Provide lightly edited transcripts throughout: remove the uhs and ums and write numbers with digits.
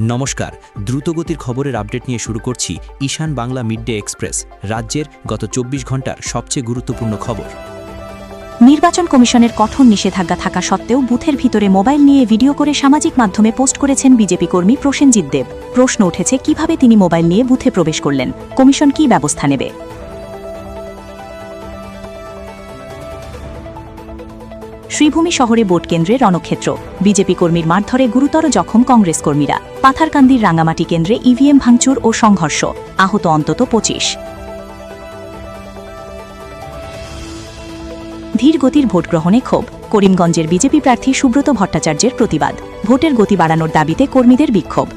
নমস্কার, দ্রুতগতির খবরের আপডেট নিয়ে শুরু করছি ঈশান বাংলা মিডডে এক্সপ্রেস, রাজ্যের গত 24 ঘন্টার সবচেয়ে গুরুত্বপূর্ণ খবর। নির্বাচন কমিশনের কঠোর নিষেধাজ্ঞা থাকা সত্ত্বেও বুথের ভিতরে মোবাইল নিয়ে ভিডিও করে সামাজিক মাধ্যমে পোস্ট করেছেন বিজেপি কর্মী প্রসেনজিৎ দেব। প্রশ্ন উঠেছে, কিভাবে তিনি মোবাইল নিয়ে বুথে প্রবেশ করলেন, কমিশন কী ব্যবস্থা নেবে? শ্রীভূমি শহরে ভোট কেন্দ্রে রণক্ষেত্র, বিজেপি কর্মীর মারধরে গুরুতর জখম কংগ্রেস কর্মীরা। পাথারকান্দির রাঙ্গামাটি কেন্দ্রে ইভিএম ভাঙচুর ও সংঘর্ষ, আহত অন্তত 25। ধীর গতির ভোট গ্রহণে ক্ষোভ, করিমগঞ্জের বিজেপি প্রার্থী সুব্রত ভট্টাচার্যের প্রতিবাদ। ভোটের গতি বাড়ানোর দাবিতে কর্মীদের বিক্ষোভ।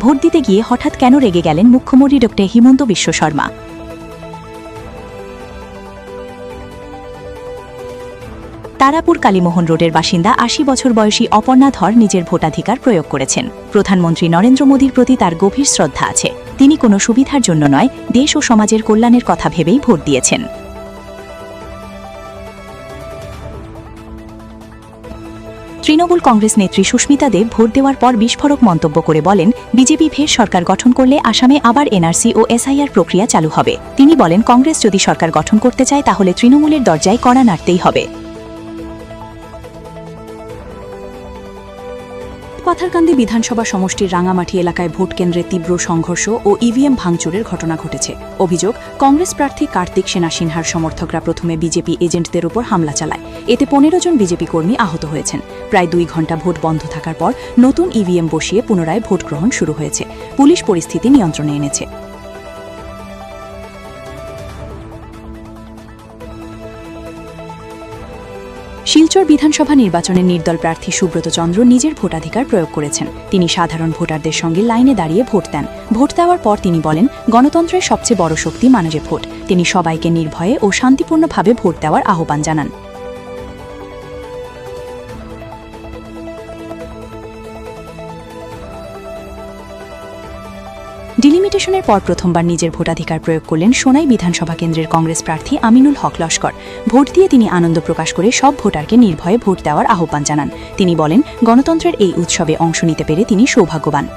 ভোট দিতে গিয়ে হঠাৎ কেন রেগে গেলেন মুখ্যমন্ত্রী ডক্টর হিমন্ত বিশ্ব শর্মা? তারাপুর কালীমোহন রোডের বাসিন্দা ৮০ বছর বয়সী অপর্ণা ধর নিজের ভোটাধিকার প্রয়োগ করেছেন। প্রধানমন্ত্রী নরেন্দ্র মোদীর প্রতি তার গভীর শ্রদ্ধা আছে। তিনি কোনো সুবিধার জন্য নয়, দেশ ও সমাজের কল্যাণের কথা ভেবেই ভোট দিয়েছেন। তৃণমূল কংগ্রেস নেত্রী সুস্মিতা দেব ভোট দেওয়ার পর বিস্ফোরক মন্তব্য করে বলেন, বিজেপি ফের সরকার গঠন করলে আসামে আবার এনআরসি ও এসআইআর প্রক্রিয়া চালু হবে। তিনি বলেন, কংগ্রেস যদি সরকার গঠন করতে চায় তাহলে তৃণমূলের দরজায় কড়া নাড়তেই হবে। পাথারকান্দি বিধানসভা সমষ্টির রাঙ্গামাটি এলাকায় ভোট কেন্দ্রে তীব্র সংঘর্ষ ও ইভিএম ভাঙচুরের ঘটনা ঘটেছে। অভিযোগ, কংগ্রেস প্রার্থী কার্তিক সেনা সিনহার সমর্থকরা প্রথমে বিজেপি এজেন্টদের উপর হামলা চালায়। এতে 15 জন বিজেপি কর্মী আহত হয়েছেন। প্রায় 2 ঘণ্টা ভোট বন্ধ থাকার পর নতুন ইভিএম বসিয়ে পুনরায় ভোট গ্রহণ শুরু হয়েছে। পুলিশ পরিস্থিতি নিয়ন্ত্রণে এনেছে। শিলচর বিধানসভা নির্বাচনে নির্দল প্রার্থী সুব্রত চন্দ্র নিজের ভোটাধিকার প্রয়োগ করেছেন। তিনি সাধারণ ভোটারদের সঙ্গে লাইনে দাঁড়িয়ে ভোট দেন। ভোট দেওয়ার পর তিনি বলেন, গণতন্ত্রের সবচেয়ে বড় শক্তি মানুষের ভোট। তিনি সবাইকে নির্ভয়ে ও শান্তিপূর্ণভাবে ভোট দেওয়ার আহ্বান জানান। ডিলিমিটেশনের পর প্রথমবার নিজের ভোটাধিকার প্রয়োগ করলেন সোনাই বিধানসভা কেন্দ্রের কংগ্রেস প্রার্থী আমিনুল হক লস্কর। ভোট দিয়ে তিনি আনন্দ প্রকাশ করে সব ভোটারকে নির্ভয়ে ভোট দেওয়ার আহ্বান জানান। তিনি বলেন, গণতন্ত্রের এই উৎসবে অংশ নিতে পেরে তিনি সৌভাগ্যবান।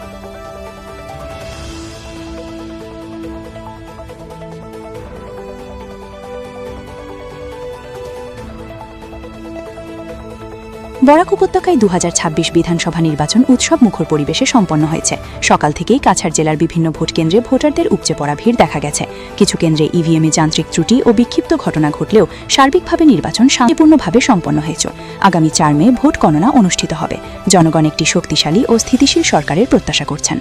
বরাক উপত্যকায় 2026 বিধানসভা নির্বাচন উৎসব মুখর পরিবেশে সম্পন্ন হয়েছে। সকাল থেকেই কাছাড় জেলার বিভিন্ন ভোট কেন্দ্রে ভোটারদের উপচে পড়া ভিড় দেখা গেছে। কিছু কেন্দ্রে ইভিএমে যান্ত্রিক ত্রুটি ও বিক্ষিপ্ত ঘটনা ঘটলেও সার্বিকভাবে নির্বাচন শান্তিপূর্ণভাবে সম্পন্ন হয়েছে। আগামী 4 মে ভোট গণনা অনুষ্ঠিত হবে। জনগণ একটি শক্তিশালী ও স্থিতিশীল সরকারের প্রত্যাশা করছেন।